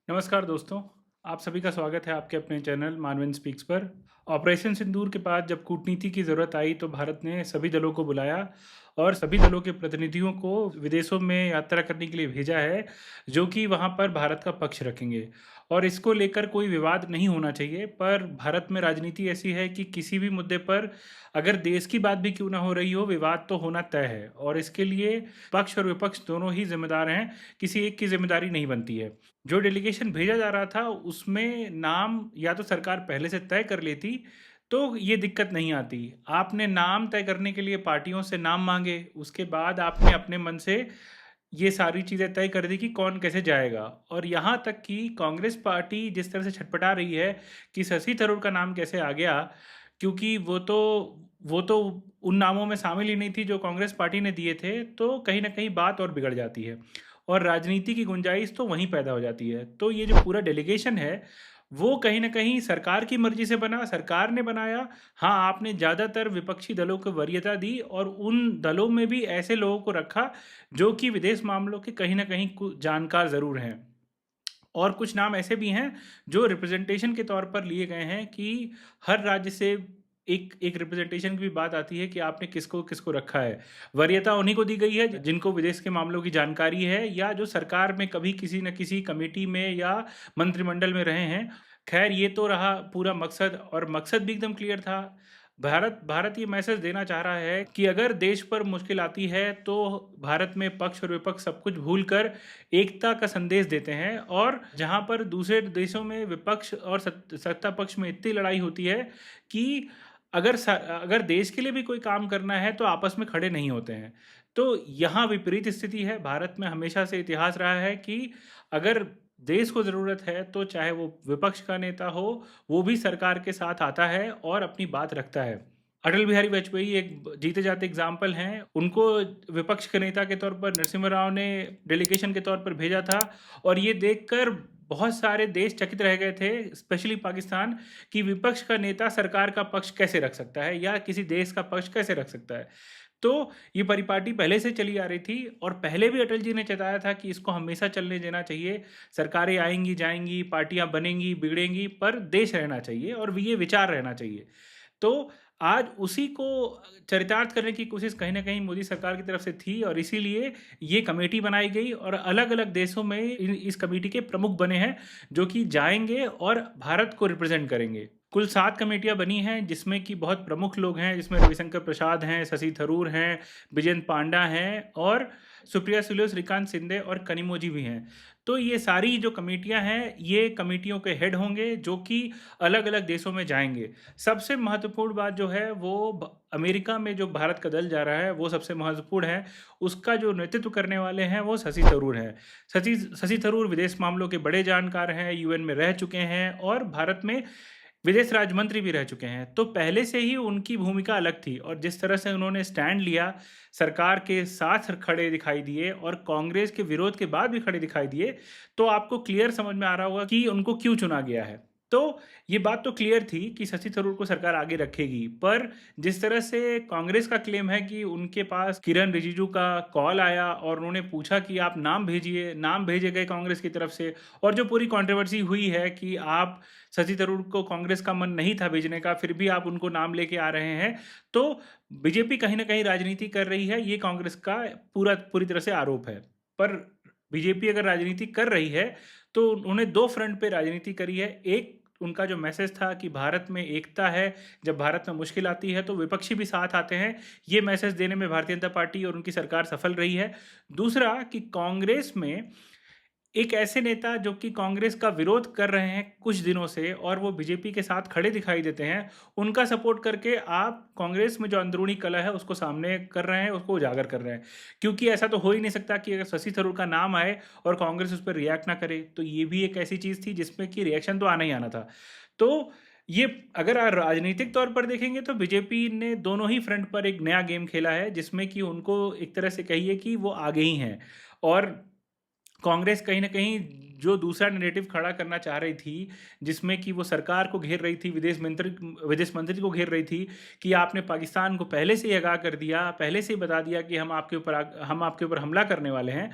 नमस्कार दोस्तों, आप सभी का स्वागत है आपके अपने चैनल मानवेंद्र स्पीक्स पर। ऑपरेशन सिंदूर के बाद जब कूटनीति की ज़रूरत आई तो भारत ने सभी दलों को बुलाया और सभी दलों के प्रतिनिधियों को विदेशों में यात्रा करने के लिए भेजा है, जो कि वहाँ पर भारत का पक्ष रखेंगे। और इसको लेकर कोई विवाद नहीं होना चाहिए, पर भारत में राजनीति ऐसी है कि किसी भी मुद्दे पर अगर देश की बात भी क्यों ना हो रही हो, विवाद तो होना तय है और इसके लिए पक्ष और विपक्ष दोनों ही जिम्मेदार हैं, किसी एक की जिम्मेदारी नहीं बनती है। जो डेलीगेशन भेजा जा रहा था उसमें नाम या तो सरकार पहले से तय कर लेती तो ये दिक्कत नहीं आती। आपने नाम तय करने के लिए पार्टियों से नाम मांगे, उसके बाद आपने अपने मन से ये सारी चीज़ें तय कर दी कि कौन कैसे जाएगा। और यहाँ तक कि कांग्रेस पार्टी जिस तरह से छटपटा रही है कि शशि थरूर का नाम कैसे आ गया, क्योंकि वो तो उन नामों में शामिल ही नहीं थी जो कांग्रेस पार्टी ने दिए थे, तो कहीं ना कहीं बात और बिगड़ जाती है और राजनीति की गुंजाइश तो वहीं पैदा हो जाती है। तो ये जो पूरा डेलीगेशन है वो कहीं न कहीं सरकार की मर्ज़ी से बना, सरकार ने बनाया। हाँ, आपने ज़्यादातर विपक्षी दलों को वरीयता दी और उन दलों में भी ऐसे लोगों को रखा जो कि विदेश मामलों के कहीं न कहीं जानकार ज़रूर हैं। और कुछ नाम ऐसे भी हैं जो रिप्रेजेंटेशन के तौर पर लिए गए हैं कि हर राज्य से एक एक रिप्रेजेंटेशन की भी बात आती है कि आपने किसको किसको रखा है। वरीयता उन्हीं को दी गई है जिनको विदेश के मामलों की जानकारी है या जो सरकार में कभी किसी न किसी कमेटी में या मंत्रिमंडल में रहे हैं। खैर, ये तो रहा पूरा मकसद और मकसद भी एकदम क्लियर था। भारत भारत ये मैसेज देना चाह रहा है कि अगर देश पर मुश्किल आती है तो भारत में पक्ष और विपक्ष सब कुछ भूलकर एकता का संदेश देते हैं। और जहाँ पर दूसरे देशों में विपक्ष और सत्ता पक्ष में इतनी लड़ाई होती है कि अगर देश के लिए भी कोई काम करना है तो आपस में खड़े नहीं होते हैं। तो यहाँ विपरीत स्थिति है। भारत में हमेशा से इतिहास रहा है कि अगर देश को ज़रूरत है तो चाहे वो विपक्ष का नेता हो, वो भी सरकार के साथ आता है और अपनी बात रखता है। अटल बिहारी वाजपेयी एक जीते जाते एग्जाम्पल हैं। उनको विपक्ष के नेता के तौर पर नरसिम्हा राव ने डेलीगेशन के तौर पर भेजा था और ये देखकर बहुत सारे देश चकित रह गए थे, स्पेशली पाकिस्तान, कि विपक्ष का नेता सरकार का पक्ष कैसे रख सकता है या किसी देश का पक्ष कैसे रख सकता है। तो ये परिपाटी पहले से चली आ रही थी और पहले भी अटल जी ने चेताया था कि इसको हमेशा चलने देना चाहिए। सरकारें आएंगी जाएंगी, पार्टियां बनेंगी बिगड़ेंगी, पर देश रहना चाहिए और ये विचार रहना चाहिए। तो आज उसी को चरितार्थ करने की कोशिश कहीं न कहीं मोदी सरकार की तरफ से थी और इसीलिए ये कमेटी बनाई गई और अलग-अलग देशों में इस कमेटी के प्रमुख बने हैं, जो कि जाएँगे और भारत को रिप्रेज़ेंट करेंगे। कुल 7 कमेटियाँ बनी हैं जिसमें कि बहुत प्रमुख लोग हैं, जिसमें रविशंकर प्रसाद हैं, शशि थरूर हैं, विजेंद्र पांडा हैं और सुप्रिया सुले, श्रीकांत शिंदे और कनिमोझी भी हैं। तो ये सारी जो कमेटियाँ हैं, ये कमेटियों के हेड होंगे जो कि अलग-अलग देशों में जाएँगे। सबसे महत्वपूर्ण बात जो है वो अमेरिका में जो भारत का दल जा रहा है वो सबसे महत्वपूर्ण है। उसका जो नेतृत्व करने वाले हैं वो शशि थरूर हैं। शशि शशि थरूर विदेश मामलों के बड़े जानकार हैं, यूएन में रह चुके हैं और भारत में विदेश राज्य मंत्री भी रह चुके हैं। तो पहले से ही उनकी भूमिका अलग थी और जिस तरह से उन्होंने स्टैंड लिया, सरकार के साथ खड़े दिखाई दिए और कांग्रेस के विरोध के बाद भी खड़े दिखाई दिए, तो आपको क्लियर समझ में आ रहा होगा कि उनको क्यों चुना गया है। तो ये बात तो क्लियर थी कि शशि थरूर को सरकार आगे रखेगी, पर जिस तरह से कांग्रेस का क्लेम है कि उनके पास किरण रिजिजू का कॉल आया और उन्होंने पूछा कि आप नाम भेजिए, नाम भेजे गए कांग्रेस की तरफ से। और जो पूरी कंट्रोवर्सी हुई है कि आप शशि थरूर को कांग्रेस का मन नहीं था भेजने का, फिर भी आप उनको नाम लेके आ रहे हैं, तो बीजेपी कहीं ना कहीं राजनीति कर रही है, ये कांग्रेस का पूरी तरह से आरोप है। पर बीजेपी अगर राजनीति कर रही है तो उन्होंने दो फ्रंट पे राजनीति करी है। एक, उनका जो मैसेज था कि भारत में एकता है, जब भारत में मुश्किल आती है तो विपक्षी भी साथ आते हैं, ये मैसेज देने में भारतीय जनता पार्टी और उनकी सरकार सफल रही है। दूसरा कि कांग्रेस में एक ऐसे नेता जो कि कांग्रेस का विरोध कर रहे हैं कुछ दिनों से और वो बीजेपी के साथ खड़े दिखाई देते हैं, उनका सपोर्ट करके आप कांग्रेस में जो अंदरूनी कलह है उसको सामने कर रहे हैं, उसको उजागर कर रहे हैं। क्योंकि ऐसा तो हो ही नहीं सकता कि अगर शशि थरूर का नाम आए और कांग्रेस उस पर रिएक्ट ना करे। तो ये भी एक ऐसी चीज़ थी जिसमें कि रिएक्शन तो आना ही आना था। तो ये अगर राजनीतिक तौर पर देखेंगे तो बीजेपी ने दोनों ही फ्रंट पर एक नया गेम खेला है, जिसमें कि उनको एक तरह से कहिए कि वो आगे ही हैं। और कांग्रेस कहीं न कहीं जो दूसरा नैरेटिव खड़ा करना चाह रही थी, जिसमें कि वो सरकार को घेर रही थी, विदेश मंत्री को घेर रही थी कि आपने पाकिस्तान को पहले से ही आगाह कर दिया, पहले से ही बता दिया कि हम आपके ऊपर हमला करने वाले हैं।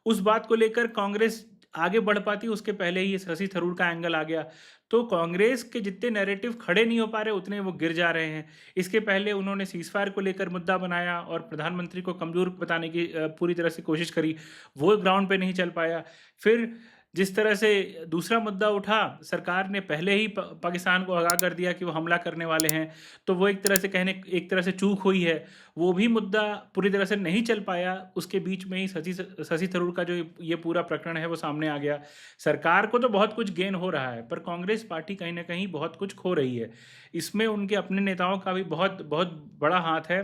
उस बात को लेकर कांग्रेस आगे बढ़ पाती उसके पहले ही शशि थरूर का एंगल आ गया। तो कांग्रेस के जितने नैरेटिव खड़े नहीं हो पा रहे उतने वो गिर जा रहे हैं। इसके पहले उन्होंने सीज़फायर को लेकर मुद्दा बनाया और प्रधानमंत्री को कमज़ोर बताने की पूरी तरह से कोशिश करी, वो ग्राउंड पे नहीं चल पाया। फिर जिस तरह से दूसरा मुद्दा उठा, सरकार ने पहले ही पाकिस्तान को आगाह कर दिया कि वो हमला करने वाले हैं, तो वो एक तरह से चूक हुई है। वो भी मुद्दा पूरी तरह से नहीं चल पाया, उसके बीच में ही शशि थरूर का जो ये पूरा प्रकरण है वो सामने आ गया। सरकार को तो बहुत कुछ गेन हो रहा है, पर कांग्रेस पार्टी कहीं ना कहीं बहुत कुछ खो रही है। इसमें उनके अपने नेताओं का भी बहुत बहुत बड़ा हाथ है।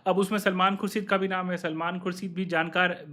अब उसमें सलमान खुर्शीद का भी नाम है। सलमान खुर्शीद भी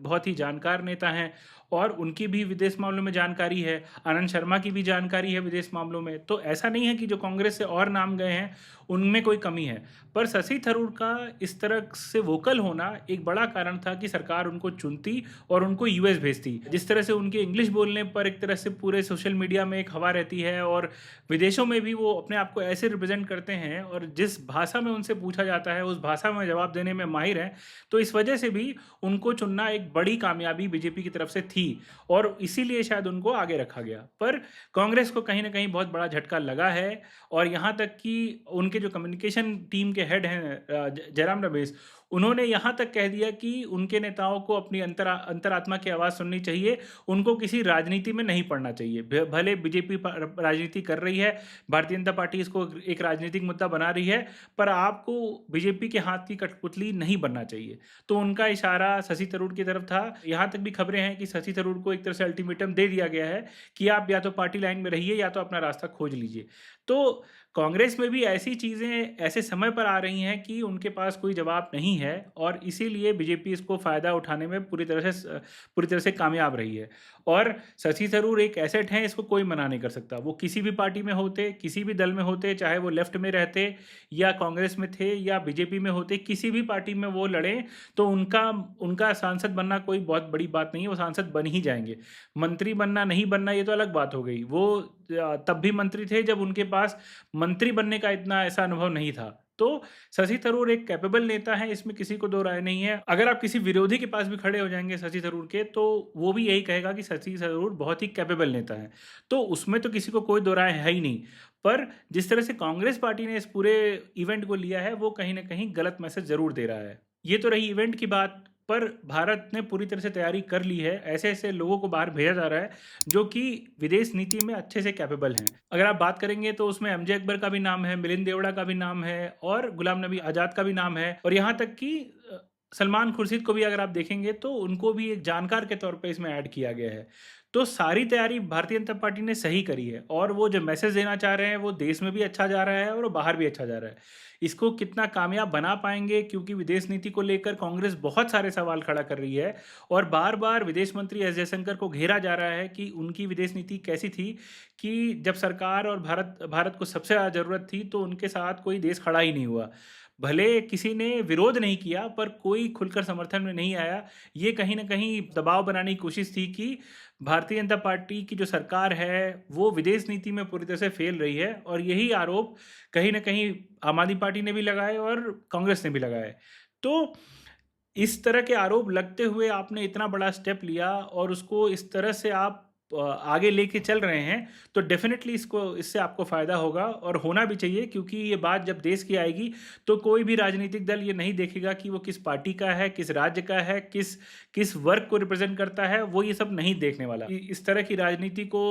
बहुत ही जानकार नेता हैं और उनकी भी विदेश मामलों में जानकारी है। आनंद शर्मा की भी जानकारी है विदेश मामलों में। तो ऐसा नहीं है कि जो कांग्रेस से और नाम गए हैं उनमें कोई कमी है, पर शशि थरूर का इस तरह से वोकल होना एक बड़ा कारण था कि सरकार उनको चुनती और उनको यूएस भेजती। जिस तरह से उनके इंग्लिश बोलने पर एक तरह से पूरे सोशल मीडिया में एक हवा रहती है और विदेशों में भी वो अपने आप को ऐसे रिप्रेजेंट करते हैं और जिस भाषा में उनसे पूछा जाता है उस भाषा में जवाब देने में माहिर हैं। तो इस वजह से भी उनको चुनना एक बड़ी कामयाबी बीजेपी की तरफ से थी और इसीलिए शायद उनको आगे रखा गया। पर कांग्रेस को कहीं ना कहीं बहुत बड़ा झटका लगा है और यहाँ तक कि उनके जो कम्युनिकेशन टीम के हेड हैं जयराम रमेश, उन्होंने यहाँ तक कह दिया कि उनके नेताओं को अपनी अंतरात्मा की आवाज़ सुननी चाहिए, उनको किसी राजनीति में नहीं पड़ना चाहिए। भले बीजेपी राजनीति कर रही है, भारतीय जनता पार्टी इसको एक राजनीतिक मुद्दा बना रही है, पर आपको बीजेपी के हाथ की कठपुतली नहीं बनना चाहिए। तो उनका इशारा शशि थरूर की तरफ था। यहाँ तक भी खबरें हैं कि शशि थरूर को एक तरह से अल्टीमेटम दे दिया गया है कि आप या तो पार्टी लाइन में रहिए या तो अपना रास्ता खोज लीजिए। तो कांग्रेस में भी ऐसी चीज़ें ऐसे समय पर आ रही हैं कि उनके पास कोई जवाब नहीं है और इसीलिए बीजेपी इसको फ़ायदा उठाने में पूरी तरह से कामयाब रही है। और शशि थरूर एक एसेट हैं, इसको कोई मना नहीं कर सकता। वो किसी भी पार्टी में होते, किसी भी दल में होते, चाहे वो लेफ्ट में रहते या कांग्रेस में थे या बीजेपी में होते, किसी भी पार्टी में वो लड़ें तो उनका सांसद बनना कोई बहुत बड़ी बात नहीं है, वो सांसद बन ही जाएंगे। मंत्री बनना नहीं बनना ये तो अलग बात हो गई। वो तब भी मंत्री थे जब उनके पास मंत्री बनने का इतना ऐसा अनुभव नहीं था। तो शशि थरूर एक कैपेबल नेता है, इसमें किसी को दो राय नहीं है। अगर आप किसी विरोधी के पास भी खड़े हो जाएंगे शशि थरूर के, तो वो भी यही कहेगा कि शशि थरूर बहुत ही कैपेबल नेता है। तो उसमें तो किसी को कोई दो राय है ही नहीं। पर जिस तरह से कांग्रेस पार्टी ने इस पूरे इवेंट को लिया है वो कहीं ना कहीं गलत मैसेज जरूर दे रहा है। ये तो रही इवेंट की बात, पर भारत ने पूरी तरह से तैयारी कर ली है। ऐसे ऐसे लोगों को बाहर भेजा जा रहा है जो कि विदेश नीति में अच्छे से कैपेबल हैं। अगर आप बात करेंगे तो उसमें एमजे अकबर का भी नाम है, मिलिंद देवड़ा का भी नाम है और गुलाम नबी आज़ाद का भी नाम है और यहाँ तक कि सलमान खुर्शीद को भी अगर आप देखेंगे तो उनको भी एक जानकार के तौर पे इसमें ऐड किया गया है। तो सारी तैयारी भारतीय जनता पार्टी ने सही करी है और वो जो मैसेज देना चाह रहे हैं वो देश में भी अच्छा जा रहा है और वो बाहर भी अच्छा जा रहा है। इसको कितना कामयाब बना पाएंगे, क्योंकि विदेश नीति को लेकर कांग्रेस बहुत सारे सवाल खड़ा कर रही है और बार बार विदेश मंत्री एस जयशंकर को घेरा जा रहा है कि उनकी विदेश नीति कैसी थी कि जब सरकार और भारत को सबसे ज़्यादा ज़रूरत थी तो उनके साथ कोई देश खड़ा ही नहीं हुआ। भले किसी ने विरोध नहीं किया पर कोई खुलकर समर्थन में नहीं आया। ये कहीं ना कहीं दबाव बनाने की कोशिश थी कि भारतीय जनता पार्टी की जो सरकार है वो विदेश नीति में पूरी तरह से फेल रही है और यही आरोप कहीं ना कहीं आम आदमी पार्टी ने भी लगाए और कांग्रेस ने भी लगाए। तो इस तरह के आरोप लगते हुए आपने इतना बड़ा स्टेप लिया और उसको इस तरह से आप आगे लेके चल रहे हैं, तो डेफिनेटली इससे आपको फ़ायदा होगा और होना भी चाहिए, क्योंकि ये बात जब देश की आएगी तो कोई भी राजनीतिक दल ये नहीं देखेगा कि वो किस पार्टी का है, किस राज्य का है, किस वर्ग को रिप्रेजेंट करता है, वो ये सब नहीं देखने वाला। इस तरह की राजनीति को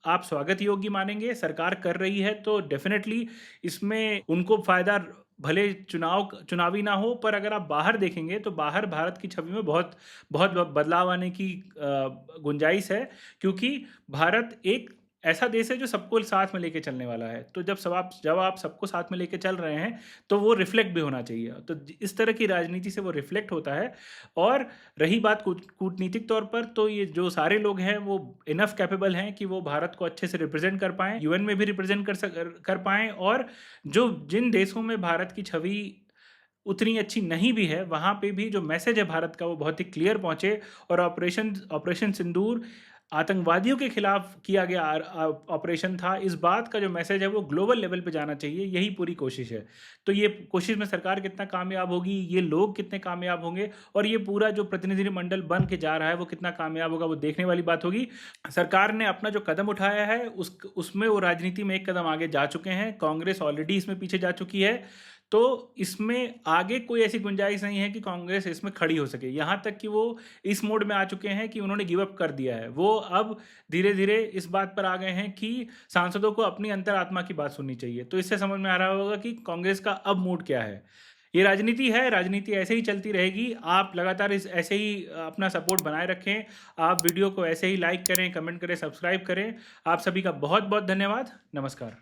आप स्वागत योग्य मानेंगे, सरकार कर रही है तो डेफिनेटली इसमें उनको फ़ायदा, भले चुनावी ना हो, पर अगर आप बाहर देखेंगे तो बाहर भारत की छवि में बहुत बहुत बदलाव आने की गुंजाइश है, क्योंकि भारत एक ऐसा देश है जो सबको साथ में लेके चलने वाला है। तो जब आप सबको साथ में लेके चल रहे हैं तो वो रिफ्लेक्ट भी होना चाहिए। तो इस तरह की राजनीति से वो रिफ्लेक्ट होता है। और रही बात कूटनीतिक तौर पर, तो ये जो सारे लोग हैं वो इनफ कैपेबल हैं कि वो भारत को अच्छे से रिप्रेजेंट कर पाएँ, यूएन में भी रिप्रेजेंट कर पाएँ और जिन देशों में भारत की छवि उतनी अच्छी नहीं भी है वहाँ पे भी जो मैसेज है भारत का वो बहुत ही क्लियर पहुँचे और ऑपरेशन सिंदूर आतंकवादियों के खिलाफ किया गया ऑपरेशन था। इस बात का जो मैसेज है वो ग्लोबल लेवल पे जाना चाहिए, यही पूरी कोशिश है। तो ये कोशिश में सरकार कितना कामयाब होगी, ये लोग कितने कामयाब होंगे और ये पूरा जो प्रतिनिधिमंडल बन के जा रहा है वो कितना कामयाब होगा, वो देखने वाली बात होगी। सरकार ने अपना जो कदम उठाया है उसमें वो राजनीति में एक कदम आगे जा चुके हैं। कांग्रेस ऑलरेडी इसमें पीछे जा चुकी है। तो इसमें आगे कोई ऐसी गुंजाइश नहीं है कि कांग्रेस इसमें खड़ी हो सके। यहाँ तक कि वो इस मोड में आ चुके हैं कि उन्होंने गिव अप कर दिया है। वो अब धीरे धीरे इस बात पर आ गए हैं कि सांसदों को अपनी अंतरात्मा की बात सुननी चाहिए। तो इससे समझ में आ रहा होगा कि कांग्रेस का अब मूड क्या है। ये राजनीति है, राजनीति ऐसे ही चलती रहेगी। आप लगातार इस ऐसे ही अपना सपोर्ट बनाए रखें। आप वीडियो को ऐसे ही लाइक करें, कमेंट करें, सब्सक्राइब करें। आप सभी का बहुत बहुत धन्यवाद। नमस्कार।